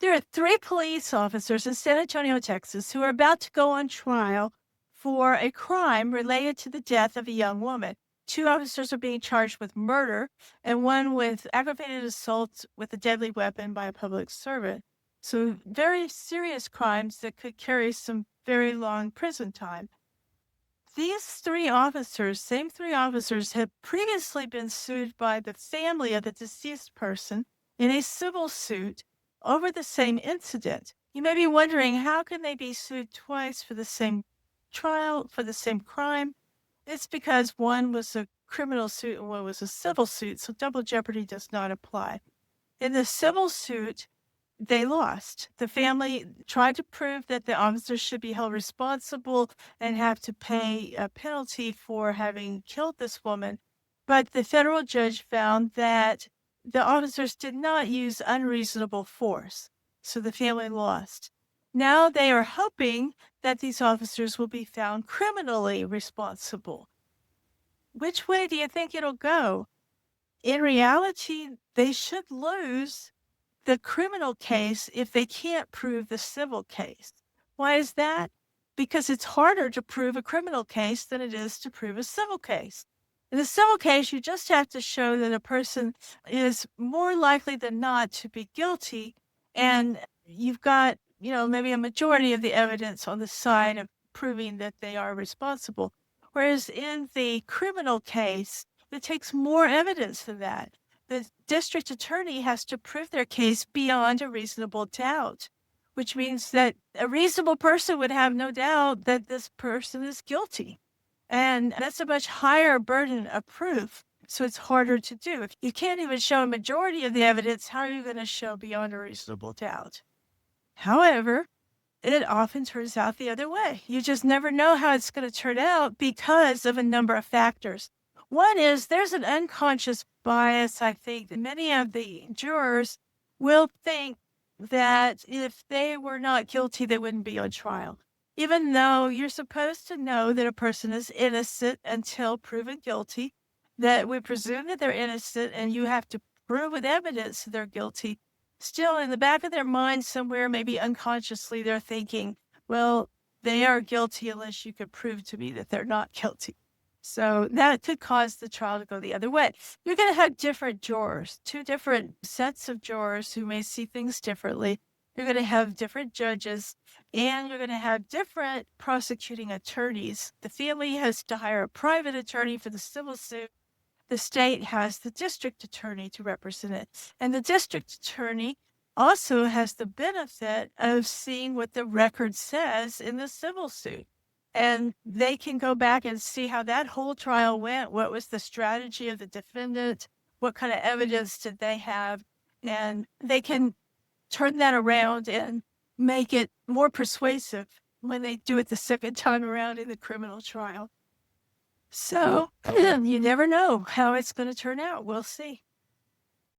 There are three police officers in San Antonio, Texas, who are about to go on trial for a crime related to the death of a young woman. Two officers are being charged with murder and one with aggravated assault with a deadly weapon by a public servant. So very serious crimes that could carry some very long prison time. These same three officers, had previously been sued by the family of the deceased person in a civil suit over the same incident. You may be wondering, how can they be sued twice for the same trial, for the same crime? It's because one was a criminal suit and one was a civil suit, so double jeopardy does not apply. In the civil suit, they lost. The family tried to prove that the officers should be held responsible and have to pay a penalty for having killed this woman. But the federal judge found that the officers did not use unreasonable force. So the family lost. Now they are hoping that these officers will be found criminally responsible. Which way do you think it'll go? In reality, they should lose the criminal case if they can't prove the civil case. Why is that? Because it's harder to prove a criminal case than it is to prove a civil case. In a civil case, you just have to show that a person is more likely than not to be guilty, and you've got, maybe a majority of the evidence on the side of proving that they are responsible. Whereas in the criminal case, it takes more evidence than that. The district attorney has to prove their case beyond a reasonable doubt, which means that a reasonable person would have no doubt that this person is guilty. And that's a much higher burden of proof, so it's harder to do. If you can't even show a majority of the evidence, how are you going to show beyond a reasonable doubt? However, it often turns out the other way. You just never know how it's going to turn out because of a number of factors. One is there's an unconscious bias, I think, that many of the jurors will think that if they were not guilty, they wouldn't be on trial. Even though you're supposed to know that a person is innocent until proven guilty, that we presume that they're innocent and you have to prove with evidence they're guilty. Still, in the back of their mind somewhere, maybe unconsciously, they're thinking, well, they are guilty unless you could prove to me that they're not guilty. So that could cause the trial to go the other way. You're going to have different jurors, two different sets of jurors who may see things differently. You're going to have different judges, and you're going to have different prosecuting attorneys. The family has to hire a private attorney for the civil suit. The state has the district attorney to represent it. And the district attorney also has the benefit of seeing what the record says in the civil suit. And they can go back and see how that whole trial went. What was the strategy of the defendant? What kind of evidence did they have? And they can turn that around and make it more persuasive when they do it the second time around in the criminal trial. So you never know how it's going to turn out. We'll see.